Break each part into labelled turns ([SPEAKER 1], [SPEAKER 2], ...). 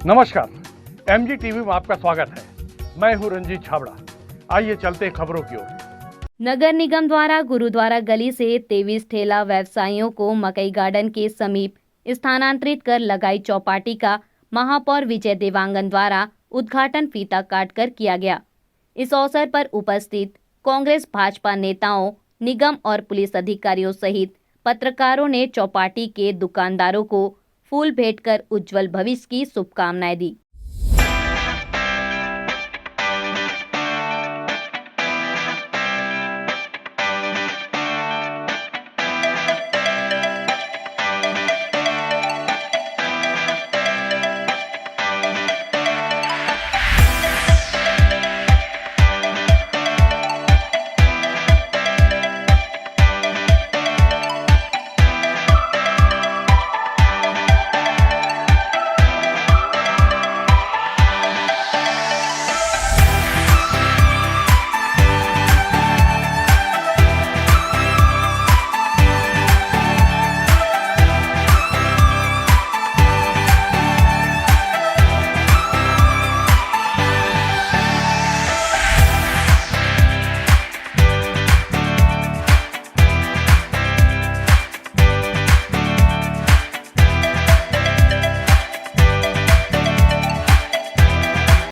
[SPEAKER 1] नमस्कार, MG TV में आपका स्वागत है। मैं हूं रंजीत छाबड़ा। आइए चलते हैं खबरों की ओर।
[SPEAKER 2] नगर निगम द्वारा गुरुद्वारा गली से 23 ठेला व्यवसायियों को मकई गार्डन के समीप स्थानांतरित कर लगाई चौपाटी का महापौर विजय देवांगन द्वारा उद्घाटन फीता काटकर किया गया। इस अवसर पर उपस्थित कांग्रेस भाजपा नेताओं, निगम और पुलिस अधिकारियों सहित पत्रकारों ने चौपाटी के दुकानदारों को फूल भेंट कर उज्जवल भविष्य की शुभकामनाएं दी।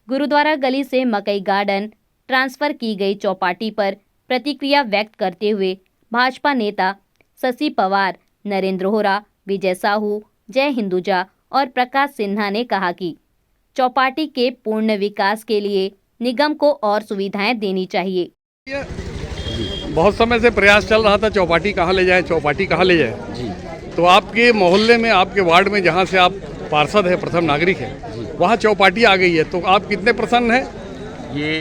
[SPEAKER 2] गुरुद्वारा गली से मकई गार्डन ट्रांसफर की गई चौपाटी पर प्रतिक्रिया व्यक्त करते हुए भाजपा नेता शशि पवार, नरेंद्र होरा, विजय साहू, जय हिंदुजा और प्रकाश सिन्हा ने कहा कि चौपाटी के पूर्ण विकास के लिए निगम को और सुविधाएं देनी चाहिए।
[SPEAKER 1] बहुत समय से प्रयास चल रहा था चौपाटी कहाँ ले जाए, चौपाटी कहाँ ले जाए जी। तो आपके मोहल्ले में, आपके वार्ड में, जहाँ से आप पार्षद है, प्रथम नागरिक है, वहाँ चौपाटी आ गई है, तो आप कितने प्रसन्न हैं?
[SPEAKER 3] ये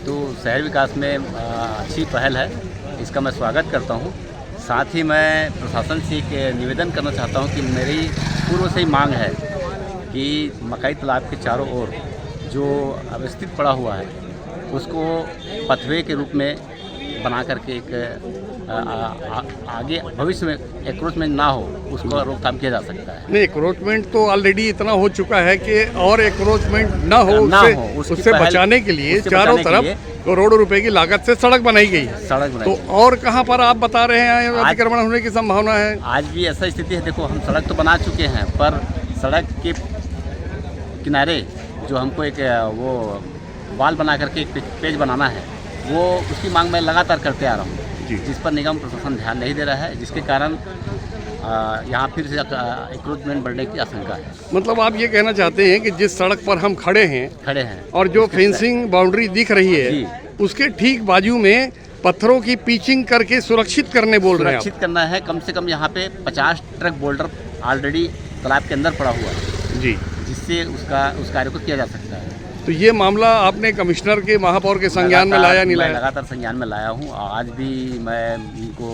[SPEAKER 3] तो शहर विकास में अच्छी पहल है, इसका मैं स्वागत करता हूँ। साथ ही मैं प्रशासन से एक निवेदन करना चाहता हूँ कि मेरी पूर्व से ही मांग है कि मकई तालाब के चारों ओर जो अवस्थित पड़ा हुआ है उसको पथवे के रूप में बना करके एक आगे भविष्य में एक्रोचमेंट ना हो, उसको रोकथाम किया जा सकता है।
[SPEAKER 1] नहीं, एक्रोचमेंट तो ऑलरेडी इतना हो चुका है कि और एक्रोचमेंट ना हो उससे बचाने के लिए चारों तरफ करोड़ों रुपए की लागत से सड़क बनाई गई है।
[SPEAKER 3] सड़क बनाई
[SPEAKER 1] तो और कहाँ पर आप बता रहे हैं अतिक्रमण होने की संभावना है?
[SPEAKER 3] आज भी ऐसा स्थिति है। देखो, हम सड़क तो बना चुके हैं, पर सड़क के किनारे जो हमको एक वो वाल बना करके एक पेज बनाना है, वो उसकी मांग मैं लगातार करते आ रहा हूँ, जिस पर निगम प्रशासन ध्यान नहीं दे रहा है, जिसके कारण यहाँ फिर से इंक्रोचमेंट बढ़ने की आशंका है।
[SPEAKER 1] मतलब आप ये कहना चाहते हैं कि जिस सड़क पर हम खड़े हैं और जो फेंसिंग बाउंड्री दिख रही है उसके ठीक बाजू में पत्थरों की पिचिंग करके सुरक्षित करने बोल रहे हैं?
[SPEAKER 3] सुरक्षित करना है। कम से कम यहाँ पे 50 ट्रक बोल्डर ऑलरेडी तालाब के अंदर पड़ा हुआ है जी, जिससे उस कार्य को किया जा सकता है।
[SPEAKER 1] तो ये मामला आपने कमिश्नर के, महापौर के संज्ञान में लाया नहीं लाया?
[SPEAKER 3] लगातार संज्ञान में लाया हूँ। आज भी मैं इनको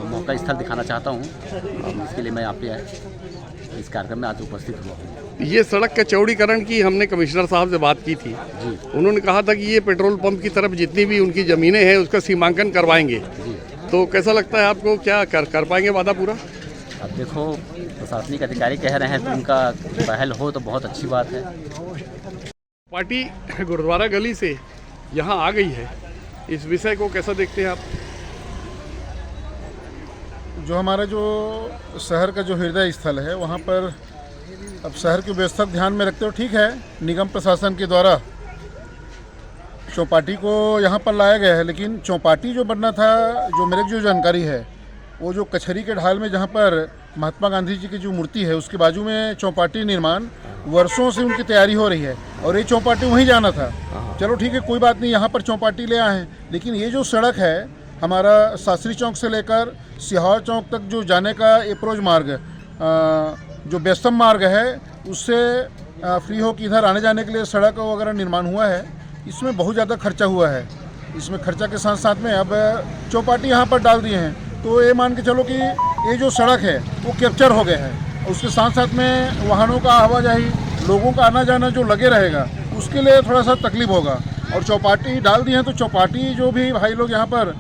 [SPEAKER 3] मौका स्थल दिखाना चाहता हूँ, इसके लिए मैं यहाँ पे इस कार्यक्रम में आज उपस्थित हुआ हूँ।
[SPEAKER 1] ये सड़क के चौड़ीकरण की हमने कमिश्नर साहब से बात की थी जी। उन्होंने कहा था कि ये पेट्रोल पंप की तरफ जितनी भी उनकी ज़मीनें हैं उसका सीमांकन करवाएंगे जी। तो कैसा लगता है आपको, क्या कर पाएंगे वादा पूरा?
[SPEAKER 3] अब देखो, प्रशासनिक अधिकारी कह रहे हैं तो उनका पहल हो तो बहुत अच्छी बात है।
[SPEAKER 1] पार्टी गुरुद्वारा गली से यहाँ आ गई है, इस विषय को कैसा देखते हैं आप?
[SPEAKER 4] जो हमारा जो शहर का जो हृदय स्थल है, वहाँ पर अब शहर की व्यवस्था ध्यान में रखते हुए ठीक है, निगम प्रशासन के द्वारा चौपाटी को यहाँ पर लाया गया है, लेकिन चौपाटी जो बनना था, जो मेरे जो जानकारी है, वो जो कचहरी के ढाल में जहाँ पर महात्मा गांधी जी की जो मूर्ति है उसके बाजू में चौपाटी निर्माण वर्षों से उनकी तैयारी हो रही है और ये चौपाटी वहीं जाना था। चलो ठीक है, कोई बात नहीं, यहाँ पर चौपाटी ले आए हैं, लेकिन ये जो सड़क है हमारा शास्त्री चौक से लेकर सिहार चौक तक जो जाने का अप्रोच मार्ग, जो व्यस्तम मार्ग है, उससे फ्री हो कि इधर आने जाने के लिए सड़क वगैरह निर्माण हुआ है, इसमें बहुत ज़्यादा खर्चा हुआ है। इसमें खर्चा के साथ साथ में अब चौपाटी यहाँ पर डाल दिए हैं, तो ये मान के चलो कि ये जो सड़क है वो कैप्चर हो गया है। उसके साथ साथ में वाहनों का आवाजाही, लोगों का आना जाना जो लगे रहेगा, उसके लिए थोड़ा सा तकलीफ होगा। और चौपाटी डाल दी है तो चौपाटी जो भी भाई लोग यहाँ पर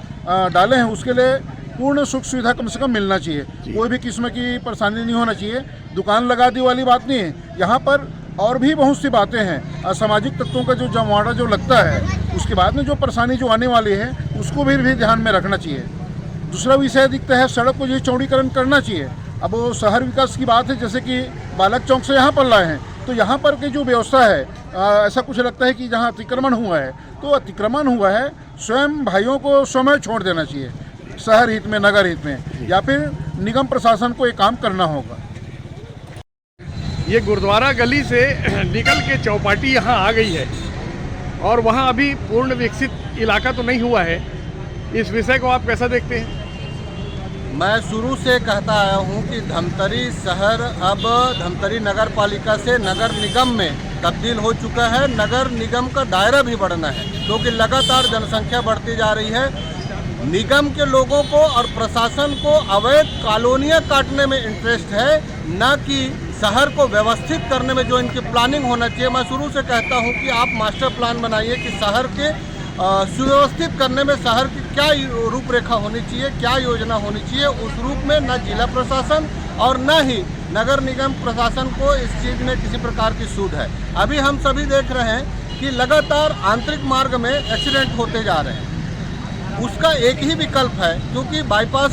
[SPEAKER 4] डाले हैं उसके लिए पूर्ण सुख सुविधा कम से कम मिलना चाहिए, कोई भी किस्म की परेशानी नहीं होना चाहिए। दुकान लगा दी वाली बात नहीं है, यहाँ पर और भी बहुत सी बातें हैं। असामाजिक तत्वों का जो जमावड़ा जो लगता है, उसके बाद में जो परेशानी जो आने वाली है उसको भी ध्यान में रखना चाहिए। दूसरा विषय दिखता है सड़क को जो चौड़ीकरण करना चाहिए। अब वो शहर विकास की बात है, जैसे कि बालक चौक से यहाँ पर लाए हैं, तो यहाँ पर की जो व्यवस्था है, ऐसा कुछ लगता है कि जहाँ अतिक्रमण हुआ है, तो अतिक्रमण हुआ है स्वयं भाइयों को स्वयं छोड़ देना चाहिए, शहर हित में, नगर हित में, या फिर निगम प्रशासन को एक काम करना होगा।
[SPEAKER 1] ये गुरुद्वारा गली से निकल के चौपाटी यहाँ आ गई है और वहाँ अभी पूर्ण विकसित इलाका तो नहीं हुआ है। इस विषय को आप कैसा देखते हैं?
[SPEAKER 5] मैं शुरू से कहता आया हूँ कि धमतरी शहर अब धमतरी नगर पालिका से नगर निगम में तब्दील हो चुका है। नगर निगम का दायरा भी बढ़ना है, क्योंकि लगातार जनसंख्या बढ़ती जा रही है। निगम के लोगों को और प्रशासन को अवैध कॉलोनियाँ काटने में इंटरेस्ट है, न कि शहर को व्यवस्थित करने में जो इनकी प्लानिंग होना चाहिए। मैं शुरू से कहता हूँ कि आप मास्टर प्लान बनाइए कि शहर के सुव्यवस्थित करने में शहर की क्या रूपरेखा होनी चाहिए, क्या योजना होनी चाहिए। उस रूप में न जिला प्रशासन और न ही नगर निगम प्रशासन को इस चीज़ में किसी प्रकार की सूझ है। अभी हम सभी देख रहे हैं कि लगातार आंतरिक मार्ग में एक्सीडेंट होते जा रहे हैं। उसका एक ही विकल्प है, क्योंकि बाईपास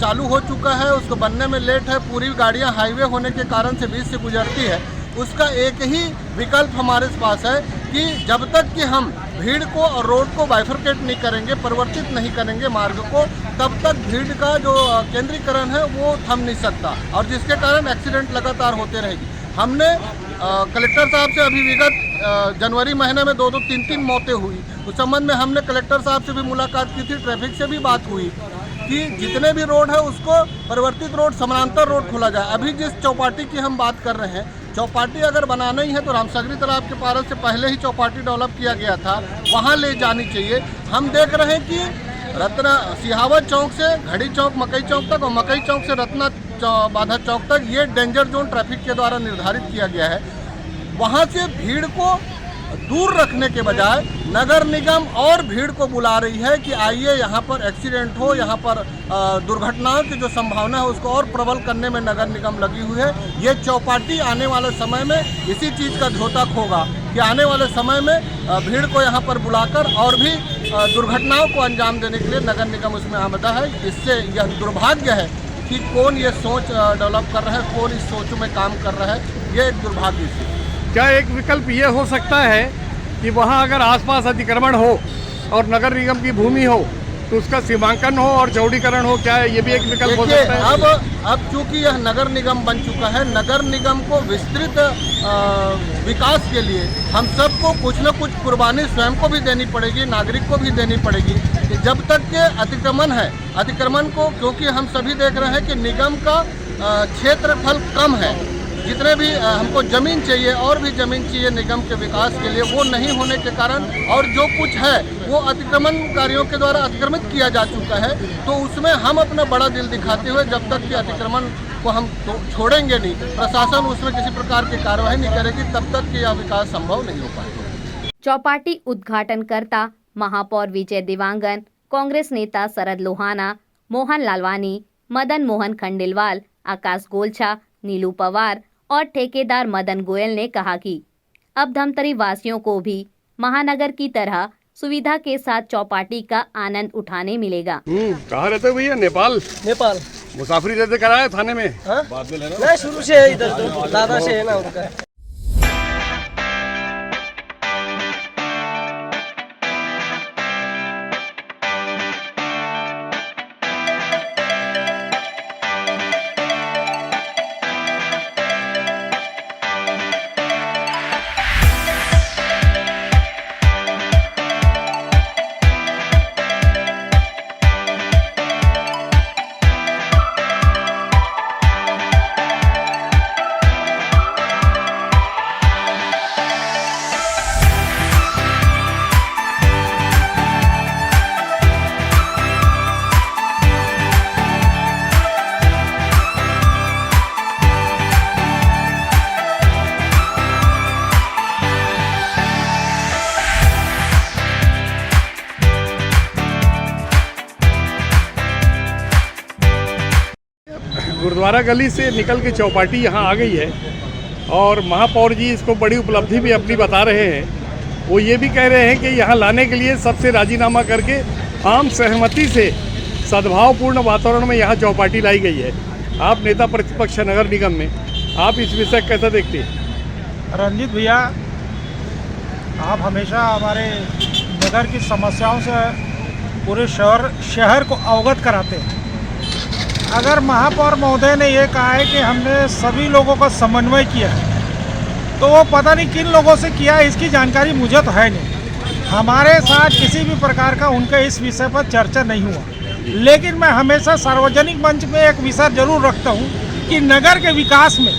[SPEAKER 5] चालू हो चुका है, उसको बनने में लेट है, पूरी गाड़ियां हाईवे होने के कारण से बीच से गुजरती है। उसका एक ही विकल्प हमारे पास है कि जब तक कि हम भीड़ को और रोड को बाइफरकेट नहीं करेंगे, परिवर्तित नहीं करेंगे मार्ग को, तब तक भीड़ का जो केंद्रीकरण है वो थम नहीं सकता, और जिसके कारण एक्सीडेंट लगातार होते रहेगी। हमने कलेक्टर साहब से अभी विगत जनवरी महीने में 2-2, 3-3 मौतें हुई। उस संबंध में हमने कलेक्टर साहब से भी मुलाकात की थी, ट्रैफिक से भी बात हुई कि जितने भी रोड है उसको परिवर्तित रोड, समानांतर रोड खोला जाए। अभी जिस चौपाटी की हम बात कर रहे हैं, चौपाटी अगर बनाना ही है तो रामसागरी तालाब के पार से पहले ही चौपाटी डेवलप किया गया था, वहाँ ले जानी चाहिए। हम देख रहे हैं कि सिहावत चौक से घड़ी चौक, मकई चौक तक, और मकई चौक से रत्ना बाधा चौक तक ये डेंजर जोन ट्रैफिक के द्वारा निर्धारित किया गया है। वहाँ से भीड़ को दूर रखने के बजाय नगर निगम और भीड़ को बुला रही है कि आइए यहाँ पर एक्सीडेंट हो, यहाँ पर दुर्घटनाओं की जो संभावना है उसको और प्रबल करने में नगर निगम लगी हुई है। ये चौपाटी आने वाले समय में इसी चीज़ का द्योतक होगा कि आने वाले समय में भीड़ को यहाँ पर बुलाकर और भी दुर्घटनाओं को अंजाम देने के लिए नगर निगम उसमें आमदा है। इससे यह दुर्भाग्य है कि कौन ये सोच डेवलप कर रहा है, कौन इस सोच में काम कर रहा है, ये एक दुर्भाग्य से।
[SPEAKER 1] क्या एक विकल्प ये हो सकता है कि वहाँ अगर आसपास अतिक्रमण हो और नगर निगम की भूमि हो तो उसका सीमांकन हो और चौड़ीकरण हो? क्या है ये भी एक विकल्प हो सकता है?
[SPEAKER 5] अब चूंकि यह नगर निगम बन चुका है, नगर निगम को विस्तृत विकास के लिए हम सबको कुछ न कुछ कुर्बानी स्वयं को भी देनी पड़ेगी, नागरिक को भी देनी पड़ेगी। कि जब तक के अतिक्रमण है, अतिक्रमण को, क्योंकि हम सभी देख रहे हैं कि निगम का क्षेत्रफल कम है, जितने भी हमको ज़मीन चाहिए और भी ज़मीन चाहिए निगम के विकास के लिए, वो नहीं होने के कारण, और जो कुछ है वो अतिक्रमणकारियों के द्वारा अतिक्रमित किया जा चुका है। तो उसमें हम अपना बड़ा दिल दिखाते हुए जब तक कि अतिक्रमण को हम तो छोड़ेंगे नहीं, प्रशासन उसमें किसी प्रकार की कार्रवाई नहीं करेगी, तब तक कि यह विकास संभव नहीं हो पाएगा।
[SPEAKER 2] चौपाटी उद्घाटनकर्ता महापौर विजय देवांगन, कांग्रेस नेता शरद लोहाना, मोहन लालवानी, मदन मोहन खंडेलवाल, आकाश गोलछा, नीलू पवार और ठेकेदार मदन गोयल ने कहा कि अब धमतरी वासियों को भी महानगर की तरह सुविधा के साथ चौपाटी का आनंद उठाने मिलेगा।
[SPEAKER 1] कहाँ रहते हो भैया? नेपाल।
[SPEAKER 6] नेपाल
[SPEAKER 1] मुसाफरी जैसे कराया थाने में?
[SPEAKER 6] बाद में लेना। नहीं, शुरू से है इधर, तो दादा से है ना उनका।
[SPEAKER 1] गुरुद्वारा गली से निकल के चौपाटी यहाँ आ गई है और महापौर जी इसको बड़ी उपलब्धि भी अपनी बता रहे हैं। वो ये भी कह रहे हैं कि यहाँ लाने के लिए सबसे राजीनामा करके आम सहमति से सद्भावपूर्ण वातावरण में यहाँ चौपाटी लाई गई है। आप नेता प्रतिपक्ष नगर निगम में, आप इस विषय कैसा देखते हैं?
[SPEAKER 7] रंजीत भैया, आप हमेशा हमारे नगर की समस्याओं से पूरे शहर को अवगत कराते हैं। अगर महापौर महोदय ने ये कहा है कि हमने सभी लोगों का समन्वय किया है, तो वो पता नहीं किन लोगों से किया है, इसकी जानकारी मुझे तो है नहीं। हमारे साथ किसी भी प्रकार का उनके इस विषय पर चर्चा नहीं हुआ, लेकिन मैं हमेशा सार्वजनिक मंच में एक विषय जरूर रखता हूँ कि नगर के विकास में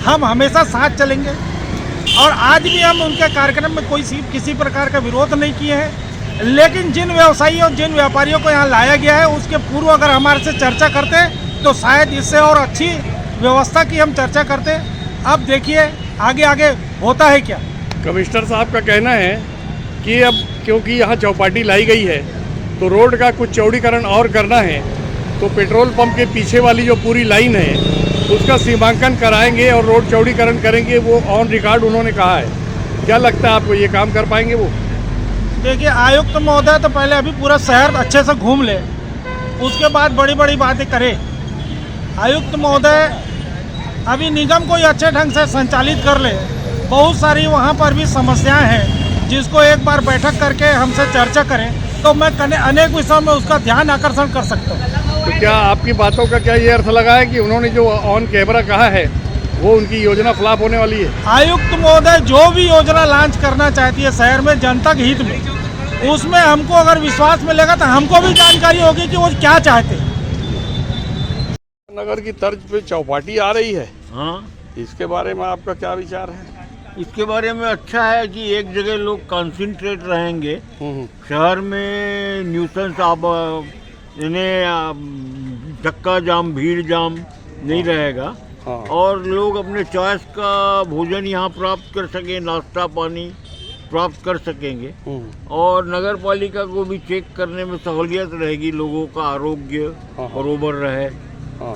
[SPEAKER 7] हम हमेशा साथ चलेंगे। और आज भी हम उनके कार्यक्रम में किसी प्रकार का विरोध नहीं किए हैं, लेकिन जिन व्यवसायियों जिन व्यापारियों को यहाँ लाया गया है उसके पूर्व अगर हमारे से चर्चा करते तो शायद इससे और अच्छी व्यवस्था की हम चर्चा करते। अब देखिए आगे आगे होता है क्या।
[SPEAKER 1] कमिश्नर साहब का कहना है कि अब क्योंकि यहाँ चौपाटी लाई गई है तो रोड का कुछ चौड़ीकरण और करना है, तो पेट्रोल पंप के पीछे वाली जो पूरी लाइन है उसका सीमांकन कराएंगे और रोड चौड़ीकरण करेंगे, वो ऑन रिकॉर्ड उन्होंने कहा है। क्या लगता है आपको, ये काम कर पाएंगे वो?
[SPEAKER 7] देखिए, आयुक्त महोदय तो पहले अभी पूरा शहर अच्छे से घूम ले, उसके बाद बड़ी बड़ी बातें करे। आयुक्त महोदय अभी निगम को ही अच्छे ढंग से संचालित कर ले। बहुत सारी वहाँ पर भी समस्याएं हैं जिसको एक बार बैठक करके हमसे चर्चा करें तो मैं अनेक विषयों में उसका ध्यान आकर्षण कर सकता हूँ।
[SPEAKER 1] तो क्या आपकी बातों का क्या ये अर्थ लगा है कि उन्होंने जो ऑन कैमरा कहा है वो उनकी योजना फ्लॉप होने वाली है?
[SPEAKER 7] आयुक्त महोदय जो भी योजना लॉन्च करना चाहती है शहर में जनता के हित में, उसमें हमको अगर विश्वास मिलेगा तो हमको भी जानकारी होगी कि वो क्या चाहते हैं।
[SPEAKER 1] नगर की तर्ज पे चौपाटी आ रही है,
[SPEAKER 8] हाँ,
[SPEAKER 1] इसके बारे में आपका क्या विचार है?
[SPEAKER 8] इसके बारे में अच्छा है कि एक जगह लोग कंसंट्रेट रहेंगे। शहर में न्यूसेंस अब इन्हें धक्का जाम भीड़ जाम नहीं रहेगा।
[SPEAKER 1] हाँ।
[SPEAKER 8] और लोग अपने चॉइस का भोजन यहाँ प्राप्त कर सकें, नाश्ता पानी प्राप्त कर सकेंगे। और नगर पालिका को भी चेक करने में सहूलियत रहेगी, लोगों का आरोग्य बरोबर रहे,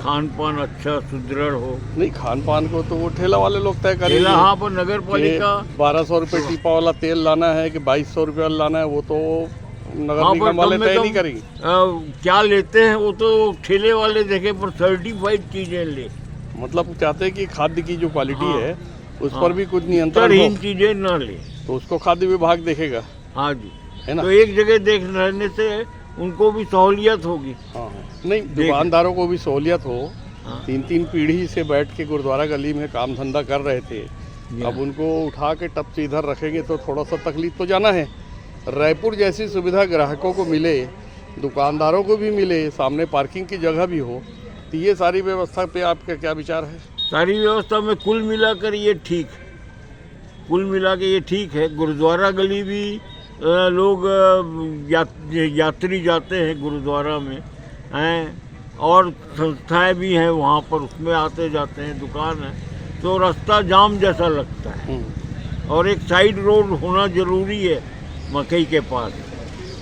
[SPEAKER 8] खान पान अच्छा सुदृढ़ हो।
[SPEAKER 1] नहीं, खान पान को तो वो ठेला वाले लोग तय करेंगे।
[SPEAKER 8] यहाँ पर नगर पालिका
[SPEAKER 1] 1200 रुपये टीपा वाला तेल लाना है कि 2200 रुपये वाला लाना है, वो तो नगर निगम वाले तय नहीं करेंगे।
[SPEAKER 8] क्या लेते हैं वो तो ठेले वाले देखे, पर सर्टिफाइड चीजें ले।
[SPEAKER 1] मतलब चाहते हैं कि खाद्य की जो क्वालिटी है उस पर भी कुछ नियंत्रण हो,
[SPEAKER 8] चीजें ना ले,
[SPEAKER 1] तो उसको खाद्य विभाग देखेगा।
[SPEAKER 8] हाँ जी,
[SPEAKER 1] है ना?
[SPEAKER 8] तो एक जगह देख रहने से उनको भी सहूलियत होगी।
[SPEAKER 1] हाँ, नहीं, दुकानदारों को भी सहूलियत हो। 3-3 पीढ़ी से बैठ के गुरुद्वारा गली में काम धंधा कर रहे थे, अब उनको उठा के टप से इधर रखेंगे तो थोड़ा सा तकलीफ तो जाना है। रायपुर जैसी सुविधा ग्राहकों को मिले, दुकानदारों को भी मिले, सामने पार्किंग की जगह भी हो, तो ये सारी व्यवस्था पे आपका क्या विचार है?
[SPEAKER 8] सारी व्यवस्था में कुल मिलाकर ये ठीक है। गुरुद्वारा गली भी लोग यात्री जाते हैं गुरुद्वारा में हैं, और संस्थाएं भी हैं वहाँ पर, उसमें आते जाते हैं, दुकान है, तो रास्ता जाम जैसा लगता है। और एक साइड रोड होना जरूरी है मकई के पास,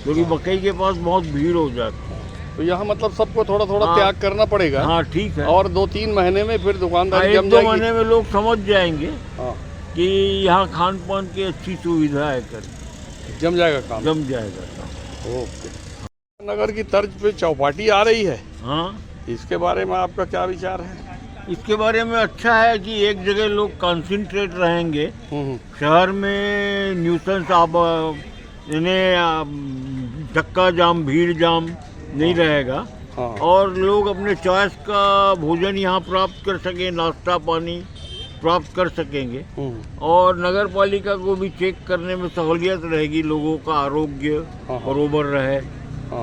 [SPEAKER 8] क्योंकि मकई के पास बहुत भीड़ हो जाती है।
[SPEAKER 1] तो यहाँ मतलब सबको थोड़ा थोड़ा त्याग करना पड़ेगा।
[SPEAKER 8] हाँ, ठीक है।
[SPEAKER 1] और 2-3 महीने में फिर दुकानदारी जम
[SPEAKER 8] 1-2
[SPEAKER 1] जाएगी।
[SPEAKER 8] महीने में लोग समझ जाएंगे
[SPEAKER 1] हाँ,
[SPEAKER 8] कि यहाँ खान पान की अच्छी सुविधा है,
[SPEAKER 1] जम जाएगा काम।
[SPEAKER 8] जम जाएगा काम।
[SPEAKER 1] ओके। नगर की तर्ज पे चौपाटी आ रही है,
[SPEAKER 8] हाँ,
[SPEAKER 1] इसके बारे में आपका क्या विचार है?
[SPEAKER 8] इसके बारे में अच्छा है कि एक जगह लोग कंसंट्रेट रहेंगे। शहर में न्यूसेंस अब इन्हें धक्का जाम भीड़ जाम नहीं रहेगा। और लोग अपने चॉइस का भोजन यहाँ प्राप्त कर सकें, नाश्ता पानी प्राप्त कर सकेंगे। और नगर पालिका को भी चेक करने में सहूलियत रहेगी, लोगों का आरोग्य बरोबर रहे,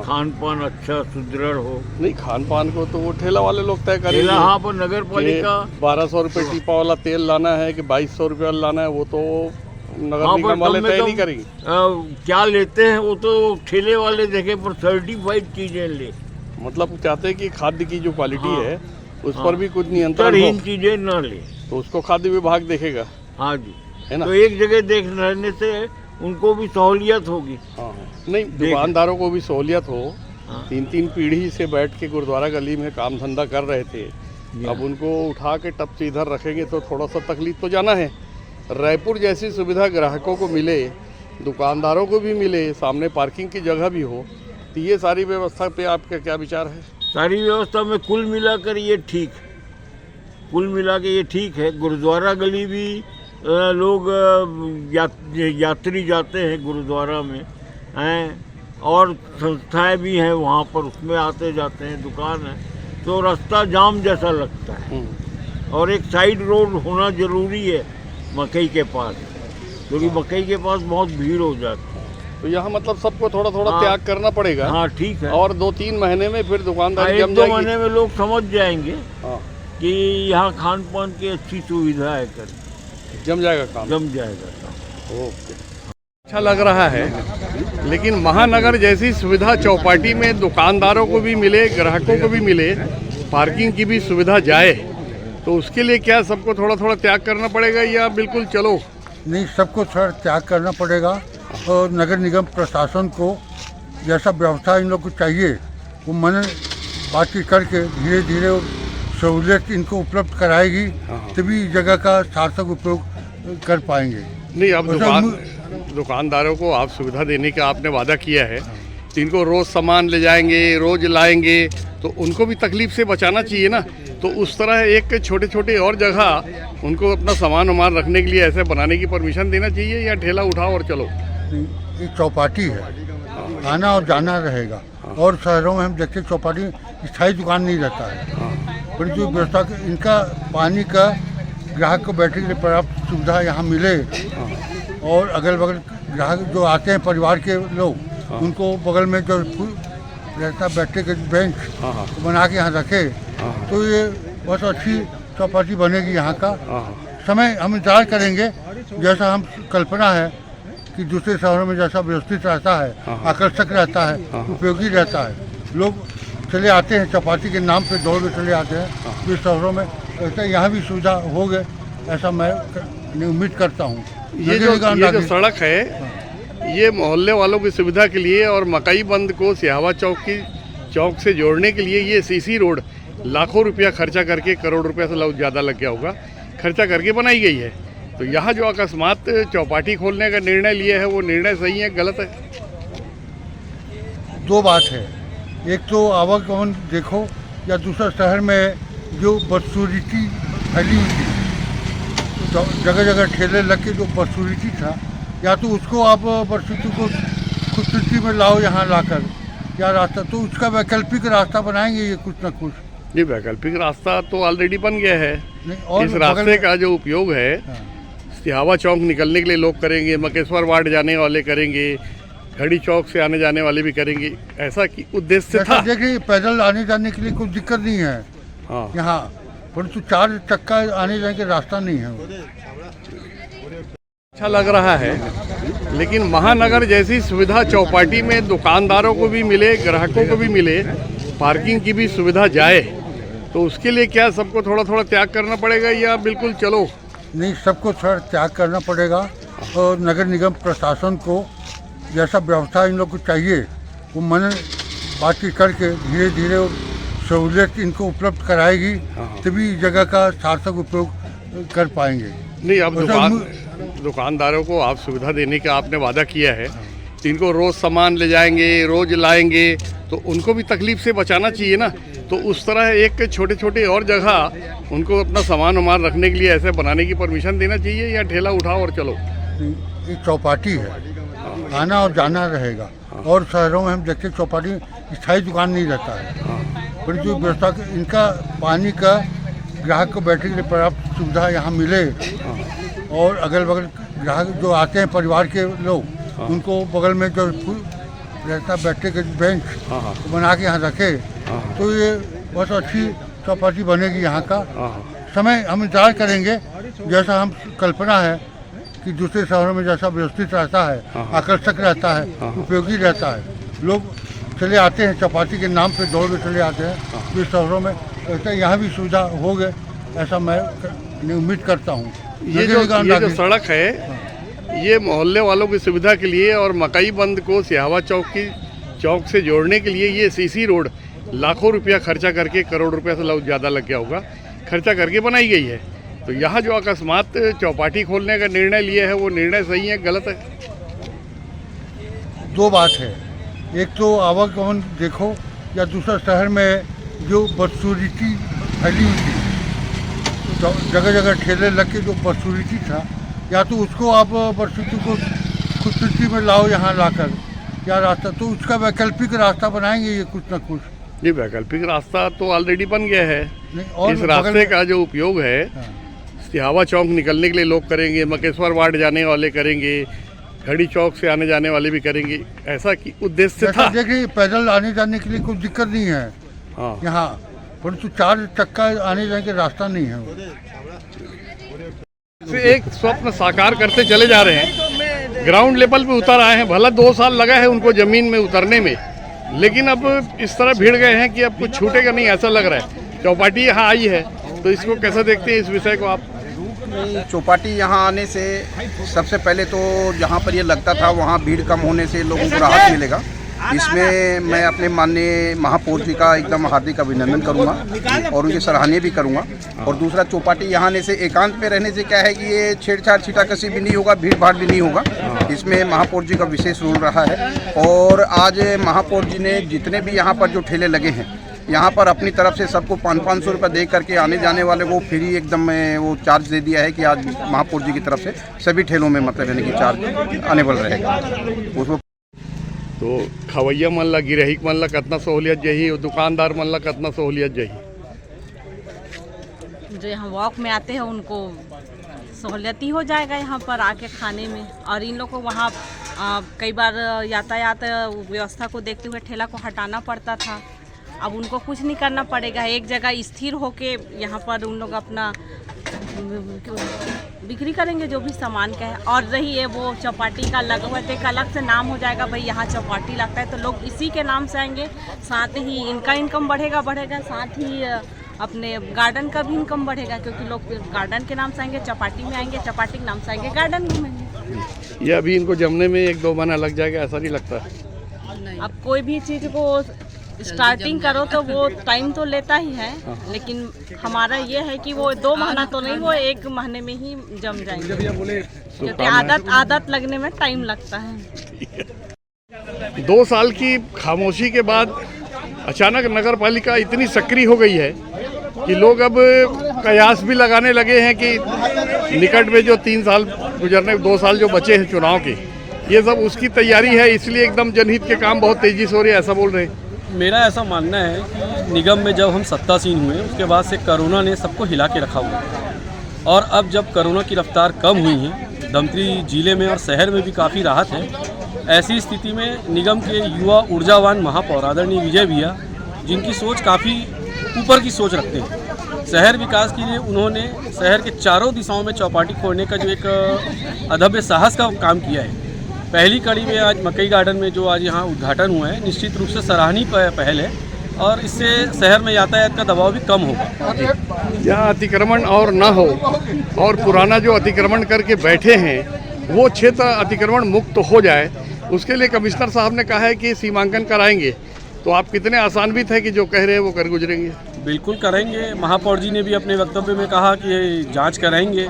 [SPEAKER 8] खान पान अच्छा सुदृढ़ हो।
[SPEAKER 1] नहीं, खान पान को तो वो ठेला वाले लोग तय करेंगे।
[SPEAKER 8] यहाँ पर नगर पालिका
[SPEAKER 1] 1200 रुपये टीपा वाला तेल लाना है कि 2200 रुपये वाला लाना है, वो तो नगर निगम वाले तय नहीं करेंगे।
[SPEAKER 8] क्या लेते हैं वो तो ठेले वाले देखे, पर सर्टिफाइड चीजें ले।
[SPEAKER 1] मतलब चाहते हैं कि खाद्य की जो क्वालिटी है उस पर भी कुछ नियंत्रण हो,
[SPEAKER 8] चीजें ना ले,
[SPEAKER 1] तो उसको खाद्य विभाग देखेगा।
[SPEAKER 8] हाँ जी,
[SPEAKER 1] है ना?
[SPEAKER 8] तो एक जगह देख रहने से उनको भी सहूलियत होगी।
[SPEAKER 1] हाँ, नहीं, दुकानदारों को भी सहूलियत हो। 3-3 पीढ़ी से बैठ के गुरुद्वारा गली में काम धंधा कर रहे थे, अब उनको उठा के टप से इधर रखेंगे तो थोड़ा सा तकलीफ तो जाना है। रायपुर जैसी सुविधा ग्राहकों को मिले, दुकानदारों को भी मिले, सामने पार्किंग की जगह भी हो, तो ये सारी व्यवस्था पे आपका क्या विचार है?
[SPEAKER 8] सारी व्यवस्था में कुल मिलाकर ये ठीक, कुल मिला के ये ठीक है। गुरुद्वारा गली भी लोग यात्री जाते हैं गुरुद्वारा में हैं, और संस्थाएं भी हैं वहाँ पर, उसमें आते जाते हैं, दुकान है, तो रास्ता जाम जैसा लगता है। और एक साइड रोड होना ज़रूरी है मकई के पास, क्योंकि मकई के पास बहुत भीड़ हो जाती है।
[SPEAKER 1] तो यहाँ मतलब सबको थोड़ा थोड़ा त्याग करना पड़ेगा।
[SPEAKER 8] हाँ ठीक है।
[SPEAKER 1] और 2-3 महीने में फिर दुकानदारी जम
[SPEAKER 8] 1-2
[SPEAKER 1] जाएगी।
[SPEAKER 8] महीने में लोग समझ जाएंगे
[SPEAKER 1] हाँ,
[SPEAKER 8] कि यहाँ खान पान की अच्छी सुविधा है, कर
[SPEAKER 1] जम जाएगा काम।
[SPEAKER 8] जम जाएगा काम।
[SPEAKER 1] ओके, अच्छा लग रहा है। लेकिन महानगर जैसी सुविधा चौपाटी में दुकानदारों को भी मिले, ग्राहकों को भी मिले, पार्किंग की भी सुविधा जाए, तो उसके लिए क्या सबको थोड़ा थोड़ा त्याग करना पड़ेगा या बिल्कुल चलो?
[SPEAKER 9] नहीं, सबको थोड़ा त्याग करना पड़ेगा। और नगर निगम प्रशासन को जैसा व्यवस्था इन लोग को चाहिए वो मन बातचीत करके धीरे धीरे सहूलियत इनको उपलब्ध कराएगी, तभी जगह का सार्थक उपयोग कर पाएंगे।
[SPEAKER 1] नहीं, अब दुकानदारों को आप सुविधा देने का आपने वादा किया है, तो इनको रोज़ सामान ले जाएंगे, रोज़ लाएंगे, तो उनको भी तकलीफ से बचाना चाहिए ना। तो उस तरह एक छोटे छोटे और जगह उनको अपना सामान वामान रखने के लिए ऐसे बनाने की परमिशन देना चाहिए, या ठेला उठाओ और चलो?
[SPEAKER 9] ये चौपाटी है, आना और जाना रहेगा। और शहरों में हम देखते चौपाटी स्थायी दुकान नहीं रहता है, बड़ी जो व्यवस्था इनका पानी का ग्राहक को बैठने के लिए पर्याप्त सुविधा यहाँ मिले, और अगल बगल ग्राहक जो आते हैं परिवार के लोग, उनको बगल में जो रहता बैठने के बेंच बना के यहाँ रखे, तो ये बहुत अच्छी चौपाटी बनेगी यहाँ का। समय हम इंतजार करेंगे, जैसा हम कल्पना है कि दूसरे शहरों में जैसा व्यवस्थित रहता है, आकर्षक रहता है, उपयोगी रहता है, लोग चले आते हैं चौपाटी के नाम पे दौड़ के चले आते हैं, दूसरे शहरों में ऐसा यहाँ भी सुविधा हो गए, ऐसा मैं उम्मीद करता हूँ।
[SPEAKER 1] ये जो सड़क है, ये मोहल्ले वालों की सुविधा के लिए और मकई बंद को सिहावा चौक से जोड़ने के लिए ये सीसी रोड लाखों रुपया खर्चा करके, करोड़ रुपया से ज़्यादा लग गया होगा, खर्चा करके बनाई गई है। तो यहाँ जो अकस्मात चौपाटी खोलने का निर्णय लिया है, वो निर्णय सही है गलत है?
[SPEAKER 9] दो बात है, एक तो आवागमन देखो, या दूसरा शहर में जो बदसूरती फैली हुई थी, तो जगह जगह ठेले लग के जो बदसूरती था, या तो उसको आप बदसूरती को खूबसूरती में लाओ यहाँ लाकर, या रास्ता तो उसका वैकल्पिक रास्ता बनाएंगे ये कुछ ना कुछ।
[SPEAKER 1] नहीं, वैकल्पिक रास्ता तो ऑलरेडी बन गया है। इस रास्ते का जो उपयोग है सिहावा चौक निकलने के लिए लोग करेंगे, मकेश्वर वार्ड जाने वाले करेंगे, घड़ी चौक से आने जाने वाले भी करेंगे, ऐसा कि उद्देश्य था।
[SPEAKER 9] देखिए, पैदल आने जाने के लिए कोई दिक्कत नहीं है यहाँ, परंतु 4 चक्का आने जाने के रास्ता नहीं है।
[SPEAKER 1] अच्छा लग रहा है। लेकिन महानगर जैसी सुविधा चौपाटी में दुकानदारों को भी मिले, ग्राहकों को भी मिले, पार्किंग की भी सुविधा जाए, तो उसके लिए क्या सबको थोड़ा थोड़ा त्याग करना पड़ेगा या बिल्कुल चलो?
[SPEAKER 9] नहीं, सबको थोड़ा त्याग करना पड़ेगा। और नगर निगम प्रशासन को जैसा व्यवस्था इन लोग को चाहिए वो मन बातचीत करके धीरे धीरे सहूलियत इनको उपलब्ध कराएगी, तभी जगह का सार्थक उपयोग कर पाएंगे।
[SPEAKER 1] नहीं, अब दुकानदारों को आप सुविधा देने का आपने वादा किया है, तो इनको रोज़ सामान ले जाएंगे, रोज़ लाएंगे, तो उनको भी तकलीफ से बचाना चाहिए ना। तो उस तरह एक छोटे छोटे और जगह उनको अपना सामान वामान रखने के लिए ऐसे बनाने की परमिशन देना चाहिए, या ठेला उठाओ और चलो?
[SPEAKER 9] ये चौपाटी है, आना और जाना रहेगा। और शहरों में हम देखते चौपाटी स्थायी दुकान नहीं रहता है, बड़ी जो व्यवस्था इनका पानी का ग्राहक को बैठने के लिए पर्याप्त सुविधा यहाँ मिले, और अगल बगल ग्राहक जो आते हैं परिवार के लोग, उनको बगल में जो रहता बैठने के बेंच बना के यहाँ रखे, तो ये बहुत अच्छी चौपाटी बनेगी यहाँ का। समय हम इंतजार करेंगे, जैसा हम कल्पना है कि दूसरे शहरों में जैसा व्यवस्थित रहता है, आकर्षक रहता है, उपयोगी रहता है, लोग चले आते हैं चौपाटी के नाम पे दौड़ के चले आते हैं, दूसरे शहरों में ऐसा यहाँ भी सुविधा हो गए, ऐसा मैं उम्मीद करता हूँ।
[SPEAKER 1] ये जो सड़क है, ये मोहल्ले वालों की सुविधा के लिए और मकई बंद को सिहावा चौक से जोड़ने के लिए ये सीसी रोड लाखों रुपया खर्चा करके, करोड़ रुपया से ज़्यादा लग गया होगा, खर्चा करके बनाई गई है। तो यहाँ जो अकस्मात चौपाटी खोलने का निर्णय लिए है वो निर्णय सही है गलत है?
[SPEAKER 9] दो बात है, एक तो आवागमन देखो या दूसरा शहर में जो बदसूरती फैली हुई थी, तो जगह जगह ठेले लग के जो बदसूरती था, या तो उसको आप बदसूरती को खूबसूरती में लाओ यहाँ लाकर, या रास्ता तो उसका वैकल्पिक रास्ता बनाएंगे ये कुछ ना कुछ।
[SPEAKER 1] ये वैकल्पिक रास्ता तो ऑलरेडी बन गया है।
[SPEAKER 9] और
[SPEAKER 1] इस रास्ते का जो उपयोग है सिहावा चौक निकलने के लिए लोग करेंगे, मकेश्वर वार्ड जाने वाले करेंगे, घड़ी चौक से आने जाने वाले भी करेंगे, ऐसा कि उद्देश्य था।
[SPEAKER 9] देखिए पैदल आने जाने के लिए कोई दिक्कत नहीं है यहाँ, परंतु 4 चक्का आने जाने का रास्ता नहीं है।
[SPEAKER 1] एक स्वप्न साकार करते चले जा रहे हैं, ग्राउंड लेवल पे उतर आए हैं। भला 2 साल लगा है उनको जमीन में उतरने में, लेकिन अब इस तरह भीड़ गए हैं कि अब कुछ छूटेगा नहीं ऐसा लग रहा है। चौपाटी यहाँ आई है तो इसको कैसा देखते हैं इस विषय को आप?
[SPEAKER 10] चौपाटी यहाँ आने से सबसे पहले तो जहाँ पर ये लगता था वहाँ भीड़ कम होने से लोगों को राहत मिलेगा। इसमें मैं अपने माननीय महापौर जी का एकदम हार्दिक अभिनंदन करूँगा और उनकी सराहनीय भी करूँगा। और दूसरा, चौपाटी यहाँ आने से एकांत में रहने से क्या है कि ये छेड़छाड़ छीटाकशी भी नहीं होगा, भीड़ भाड़ भी नहीं होगा। इसमें महापौर जी का विशेष रोल रहा है। और आज महापौर जी ने जितने भी यहाँ पर जो ठेले लगे हैं, यहाँ पर अपनी तरफ से सबको 500-500 रुपये दे करके आने जाने वाले वो फ्री एकदम वो चार्ज दे दिया है कि आज महापौर जी की तरफ से सभी ठेलों में मतलब यानी कि चार्ज अनेबल रहेगा उसको।
[SPEAKER 1] तो खवैया मन ला, गिरहिक मन ला कितना सहूलियत जही और दुकानदार मन ला कितना सहूलियत जही?
[SPEAKER 11] जो यहाँ वॉक में आते हैं उनको सहूलियत ही हो जाएगा यहाँ पर आके खाने में। और इन लोग को वहाँ कई बार यातायात व्यवस्था को देखते हुए ठेला को हटाना पड़ता था, अब उनको कुछ नहीं करना पड़ेगा। एक जगह स्थिर होके यहाँ पर उन लोग अपना बिक्री करेंगे जो भी सामान का है। और रही है वो चौपाटी का लगभग एक अलग से नाम हो जाएगा, भाई यहाँ चौपाटी लगता है तो लोग इसी के नाम से आएंगे। साथ ही इनका इनकम बढ़ेगा, साथ ही अपने गार्डन का भी इनकम बढ़ेगा, क्योंकि लोग गार्डन के नाम से आएंगे, चौपाटी में आएंगे, चौपाटी के नाम से आएंगे, गार्डन घूमेंगे।
[SPEAKER 1] ये अभी इनको जमने में 1-2 महीना लग जाएगा, ऐसा नहीं लगता?
[SPEAKER 11] अब कोई भी चीज़ को स्टार्टिंग करो तो वो टाइम तो लेता ही है, लेकिन हमारा ये है कि वो 2 महीना तो नहीं, वो 1 महीने में ही जम जाएंगे, क्योंकि आदत लगने में टाइम लगता है।
[SPEAKER 1] 2 साल की खामोशी के बाद अचानक नगर पालिका इतनी सक्रिय हो गई है कि लोग अब कयास भी लगाने लगे हैं कि निकट में जो 3 साल गुजरने 2 साल जो बचे हैं चुनाव के, ये सब उसकी तैयारी है, इसलिए एकदम जनहित के काम बहुत तेजी से हो रही है, ऐसा बोल रहे हैं।
[SPEAKER 12] मेरा ऐसा मानना है कि निगम में जब हम सत्तासीन हुए उसके बाद से कोरोना ने सबको हिला के रखा हुआ है, और अब जब कोरोना की रफ्तार कम हुई है, धमतरी जिले में और शहर में भी काफ़ी राहत है। ऐसी स्थिति में निगम के युवा ऊर्जावान महापौर आदरणीय विजय भैया, जिनकी सोच काफ़ी ऊपर की सोच रखते हैं, शहर विकास के लिए उन्होंने शहर के चारों दिशाओं में चौपाटी खोलने का जो एक अदभ्य साहस का काम किया है। पहली कड़ी में आज मकई गार्डन में जो आज यहाँ उद्घाटन हुआ है, निश्चित रूप से सराहनीय पहल है और इससे शहर में यातायात का दबाव भी कम होगा।
[SPEAKER 1] यहाँ अतिक्रमण और ना हो और पुराना जो अतिक्रमण करके बैठे हैं वो क्षेत्र अतिक्रमण मुक्त हो जाए, उसके लिए कमिश्नर साहब ने कहा है कि सीमांकन कराएंगे। तो आप कितने आसान्वित हैं कि जो कह रहे हैं वो कर गुजरेंगे?
[SPEAKER 12] बिल्कुल कराएंगे। महापौर जी ने भी अपने वक्तव्य में कहा कि जांच कराएंगे।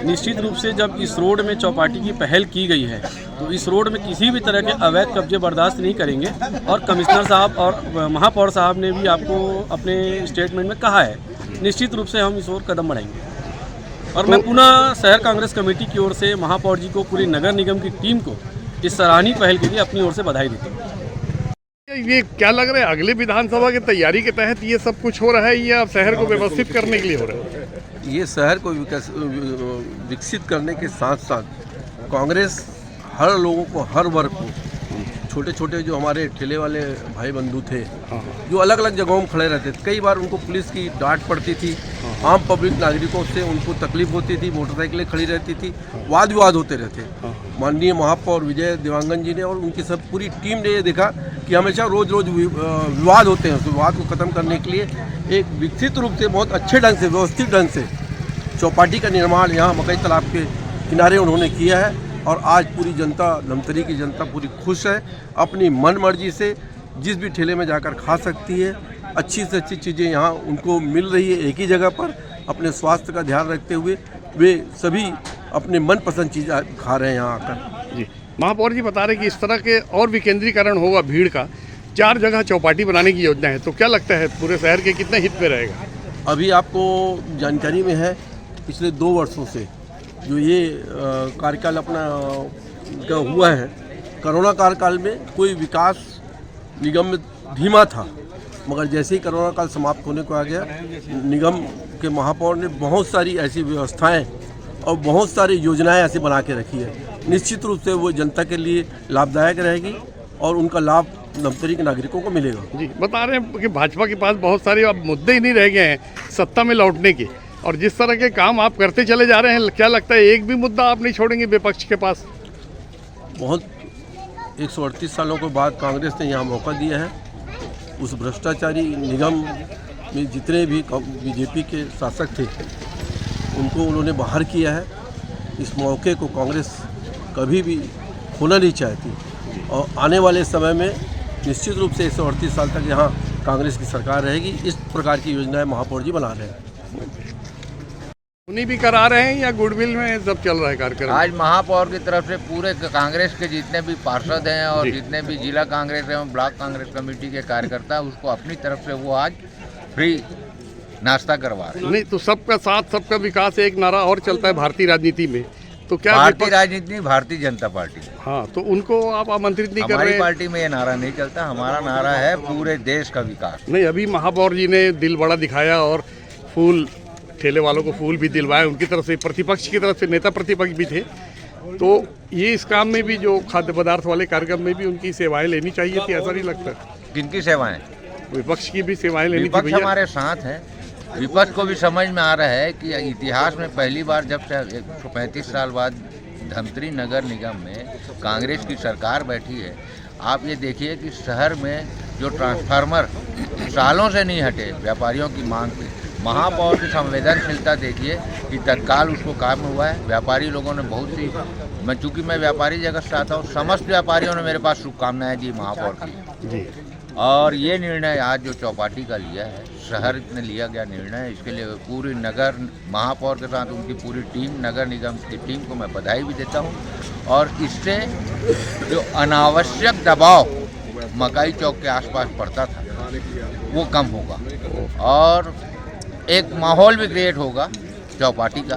[SPEAKER 12] निश्चित रूप से जब इस रोड में चौपाटी की पहल की गई है तो इस रोड में किसी भी तरह के अवैध कब्जे बर्दाश्त नहीं करेंगे, और कमिश्नर साहब और महापौर साहब ने भी आपको अपने स्टेटमेंट में कहा है, निश्चित रूप से हम इस ओर कदम बढ़ाएंगे। और मैं पुनः शहर कांग्रेस कमेटी की ओर से महापौर जी को, पूरी नगर निगम की टीम को इस सराहनीय पहल के लिए अपनी ओर से बधाई देता हूँ।
[SPEAKER 1] ये क्या लग रहा है, अगले विधानसभा की तैयारी के तहत ये सब कुछ हो रहा है या शहर को व्यवस्थित करने के लिए हो रहा है?
[SPEAKER 13] ये शहर को विकसित करने के साथ साथ कांग्रेस हर लोगों को, हर वर्ग को, छोटे छोटे जो हमारे ठेले वाले भाई बंधु थे जो अलग अलग जगहों में खड़े रहते थे, कई बार उनको पुलिस की डांट पड़ती थी, आम पब्लिक नागरिकों से उनको तकलीफ होती थी, मोटरसाइकिलें खड़ी रहती थी, वाद विवाद होते रहते। माननीय महापौर विजय देवांगन जी ने और उनकी सब पूरी टीम ने ये देखा कि हमेशा रोज़ विवाद होते हैं, उस विवाद को ख़त्म करने के लिए एक विकसित रूप से, बहुत अच्छे ढंग से, व्यवस्थित ढंग से चौपाटी का निर्माण यहाँ मकई तालाब के किनारे उन्होंने किया है। और आज पूरी जनता, धमतरी की जनता पूरी खुश है, अपनी मन मर्जी से जिस भी ठेले में जाकर खा सकती है। अच्छी से अच्छी चीज़ें यहाँ उनको मिल रही है एक ही जगह पर, अपने स्वास्थ्य का ध्यान रखते हुए वे सभी अपने मनपसंद चीज़ खा रहे हैं यहाँ आकर।
[SPEAKER 1] जी, महापौर जी बता रहे कि इस तरह के और विकेंद्रीकरण होगा भीड़ का, 4 जगह चौपाटी बनाने की योजना है, तो क्या लगता है पूरे शहर के कितने हित में रहेगा?
[SPEAKER 13] अभी आपको जानकारी में है पिछले 2 वर्षों से जो ये कार्यकाल अपना का हुआ है, कोरोना कार्यकाल में कोई विकास निगम में धीमा था, मगर जैसे ही कोरोना काल समाप्त होने को आ गया, निगम के महापौर ने बहुत सारी ऐसी व्यवस्थाएं और बहुत सारी योजनाएं ऐसी बना के रखी है। निश्चित रूप से वो जनता के लिए लाभदायक रहेगी और उनका लाभ धमतरी के नागरिकों को मिलेगा।
[SPEAKER 1] जी, बता रहे हैं कि भाजपा के पास बहुत सारे अब मुद्दे ही नहीं रह गए हैं सत्ता में लौटने के, और जिस तरह के काम आप करते चले जा रहे हैं, क्या लगता है एक भी मुद्दा आप नहीं छोड़ेंगे विपक्ष के पास?
[SPEAKER 13] बहुत 138 सालों के बाद कांग्रेस ने यहाँ मौका दिया है। उस भ्रष्टाचारी निगम में जितने भी बीजेपी के शासक थे उनको उन्होंने बाहर किया है। इस मौके को कांग्रेस कभी भी खोना नहीं चाहती और आने वाले समय में निश्चित रूप से 138 साल तक यहाँ कांग्रेस की सरकार रहेगी। इस प्रकार की योजनाएं महापौर जी बना रहे हैं।
[SPEAKER 1] उन्हीं भी करा रहे हैं या गुडविल में सब चल रहा है कार्यक्रम?
[SPEAKER 14] आज महापौर की तरफ से पूरे कांग्रेस के जितने भी पार्षद हैं और जितने भी जिला कांग्रेस एवं ब्लॉक कांग्रेस कमेटी के कार्यकर्ता, उसको अपनी तरफ से वो आज फ्री नाश्ता करवा रहे हैं।
[SPEAKER 1] नहीं तो सबका साथ सबका विकास एक नारा और चलता है भारतीय राजनीति में, तो क्या
[SPEAKER 14] भारतीय राजनीति भारतीय जनता पार्टी?
[SPEAKER 1] हाँ, तो उनको आप आमंत्रित नहीं कर रहे?
[SPEAKER 14] हमारी पार्टी में ये नारा नहीं चलता, हमारा नारा है पूरे देश का विकास।
[SPEAKER 1] नहीं, अभी महापौर जी ने दिल बड़ा दिखाया और फूल ठेले वालों को फूल भी दिलवाए, उनकी तरफ से प्रतिपक्ष की तरफ से नेता प्रतिपक्ष भी थे, तो ये इस काम में भी जो खाद्य पदार्थ वाले कार्यक्रम में भी उनकी सेवाएं लेनी चाहिए थी, ऐसा नहीं लगता?
[SPEAKER 14] किनकी सेवाएं?
[SPEAKER 1] विपक्ष की भी सेवाएं लेनी थी।
[SPEAKER 14] विपक्ष हमारे साथ है। विपक्ष को भी समझ में आ रहा है कि इतिहास में पहली बार जब से 135 साल बाद धमतरी नगर निगम में कांग्रेस की सरकार बैठी है, आप ये देखिए कि शहर में जो ट्रांसफार्मर सालों से नहीं हटे व्यापारियों की मांग पे, महापौर की संवेदनशीलता देखिए कि तत्काल उसको काम हुआ है। व्यापारी लोगों ने बहुत सी, चूँकि मैं व्यापारी जगत से आता हूँ, समस्त व्यापारियों ने मेरे पास शुभकामनाएं दी महापौर की जी। और ये निर्णय आज जो चौपाटी का लिया है, शहर में लिया गया निर्णय, इसके लिए पूरी नगर महापौर के साथ उनकी पूरी टीम, नगर निगम की टीम को मैं बधाई भी देता हूँ। और इससे जो अनावश्यक दबाव मकाई चौक के आसपास पड़ता था वो कम होगा और एक माहौल भी क्रिएट होगा चौपाटी का।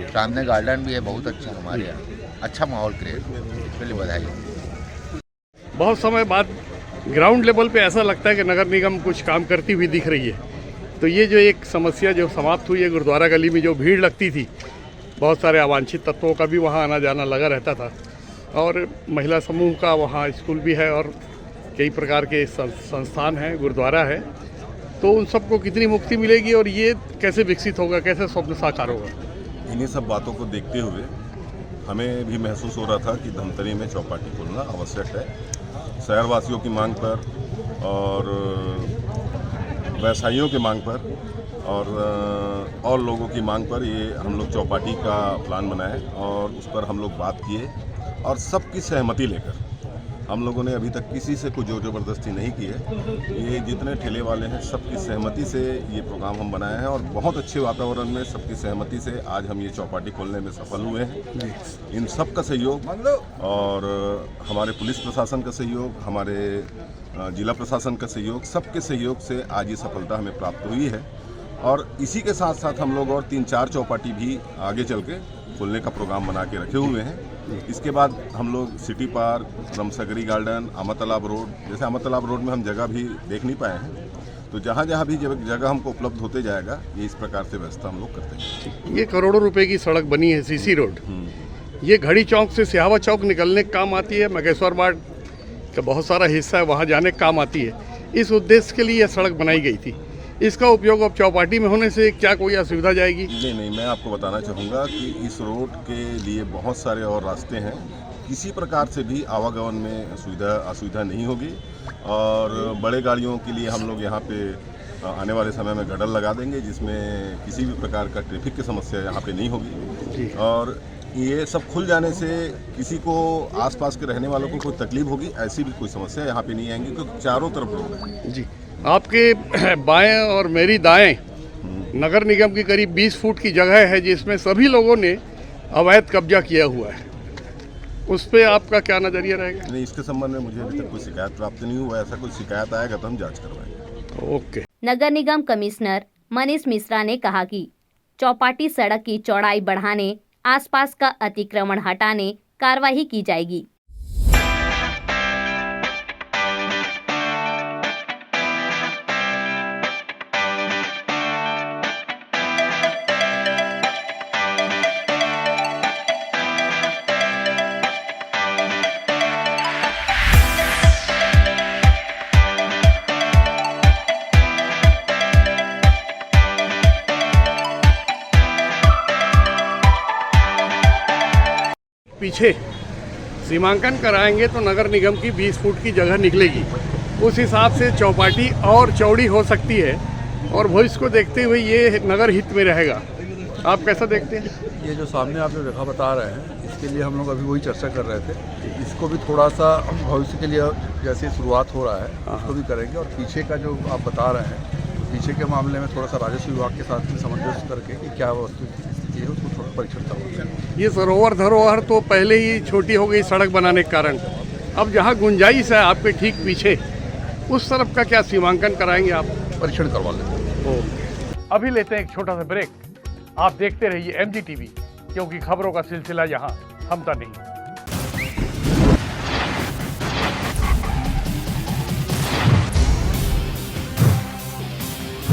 [SPEAKER 14] सामने गार्डन भी है बहुत अच्छा, हमारे यहाँ अच्छा माहौल क्रिएट होगा, इसके लिए बधाई।
[SPEAKER 1] बहुत समय बाद ग्राउंड लेवल पे ऐसा लगता है कि नगर निगम कुछ काम करती हुई दिख रही है। तो ये जो एक समस्या जो समाप्त हुई है, गुरुद्वारा गली में जो भीड़ लगती थी, बहुत सारे अवांछित तत्वों का भी वहाँ आना जाना लगा रहता था, और महिला समूह का वहाँ स्कूल भी है और कई प्रकार के संस्थान हैं, गुरुद्वारा है, तो उन सबको कितनी मुक्ति मिलेगी और ये कैसे विकसित होगा, कैसे स्वप्न साकार होगा?
[SPEAKER 15] इन्हीं सब बातों को देखते हुए हमें भी महसूस हो रहा था कि धमतरी में चौपाटी खोलना आवश्यक है। शहरवासियों की मांग पर और व्यवसायियों की मांग पर और लोगों की मांग पर ये हम लोग चौपाटी का प्लान बनाए और उस पर हम लोग बात किए और सबकी सहमति लेकर हम लोगों ने अभी तक किसी से कोई जोर ज़बरदस्ती नहीं की है। ये जितने ठेले वाले हैं सबकी सहमति से ये प्रोग्राम हम बनाए हैं और बहुत अच्छे वातावरण में सबकी सहमति से आज हम ये चौपाटी खोलने में सफल हुए हैं। इन सब का सहयोग और हमारे पुलिस प्रशासन का सहयोग, हमारे जिला प्रशासन का सहयोग, सबके सहयोग से आज ये सफलता हमें प्राप्त हुई है। और इसी के साथ साथ हम लोग और 3-4 चौपाटी भी आगे चल के खोलने का प्रोग्राम बना के रखे हुए हैं। इसके बाद हम लोग सिटी पार्क, रमसगरी गार्डन, अमर तालाब रोड, जैसे अमर तालाब रोड में हम जगह भी देख नहीं पाए हैं, तो जहाँ जहाँ भी जगह हमको उपलब्ध होते जाएगा ये इस प्रकार से व्यवस्था हम लोग करते हैं।
[SPEAKER 1] ये करोड़ों रुपए की सड़क बनी है सीसी रोड, ये घड़ी चौक से सिहावा चौक निकलने का काम आती है, मगेश्वर मार्ग का बहुत सारा हिस्सा है वहाँ जाने का काम आती है। इस उद्देश्य के लिए यह सड़क बनाई गई थी। इसका उपयोग अब चौपाटी में होने से क्या कोई असुविधा जाएगी?
[SPEAKER 15] नहीं, मैं आपको बताना चाहूँगा कि इस रोड के लिए बहुत सारे और रास्ते हैं, किसी प्रकार से भी आवागमन में असुविधा नहीं होगी। और बड़े गाड़ियों के लिए हम लोग यहाँ पे आने वाले समय में गडर लगा देंगे जिसमें किसी भी प्रकार का ट्रैफिक की समस्या यहाँ पे नहीं होगी। और ये सब खुल जाने से किसी को आसपास के रहने वालों को कोई तकलीफ होगी ऐसी भी कोई समस्या यहाँ पे नहीं आएंगी, क्योंकि चारों तरफ रोड है।
[SPEAKER 1] जी, आपके बाएं और मेरी दाएं नगर निगम की करीब 20 फुट की जगह है जिसमें सभी लोगों ने अवैध कब्जा किया हुआ है, उस पर आपका क्या नज़रिया रहेगा?
[SPEAKER 15] नहीं, इसके संबंध में मुझे अभी तक कोई शिकायत प्राप्त नहीं हुआ। ऐसा कोई शिकायत आएगा तो हम जांच करवाएंगे।
[SPEAKER 1] ओके।
[SPEAKER 2] नगर निगम कमिश्नर मनीष मिश्रा ने कहा कि चौपाटी सड़क की चौड़ाई बढ़ाने, आसपास का अतिक्रमण हटाने कार्रवाई की जाएगी।
[SPEAKER 1] पीछे सीमांकन कराएंगे तो नगर निगम की 20 फुट की जगह निकलेगी, उस हिसाब से चौपाटी और चौड़ी हो सकती है और भविष्य को देखते हुए ये नगर हित में रहेगा। आप कैसा देखते हैं?
[SPEAKER 16] ये जो सामने आप जो रेखा बता रहे हैं, इसके लिए हम लोग अभी वही चर्चा कर रहे थे। इसको भी थोड़ा सा भविष्य के लिए जैसे शुरुआत हो रहा है उसको भी करेंगे, और पीछे का जो आप बता रहे हैं, पीछे के मामले में थोड़ा सा राजस्व विभाग के साथ भी सामंजस्य करके कि क्या वस्तु स्थिति है उसको थोड़ा परीक्षण करवाएंगे।
[SPEAKER 1] ये सरोवर धरोहर तो पहले ही छोटी हो गई सड़क बनाने के कारण, अब जहाँ गुंजाइश है आपके ठीक पीछे उस तरफ का क्या सीमांकन कराएंगे आप?
[SPEAKER 16] परीक्षण करवा लेंगे।
[SPEAKER 1] अभी लेते हैं एक छोटा सा ब्रेक। आप देखते रहिए MG TV, क्योंकि खबरों का सिलसिला यहाँ थमता नहीं।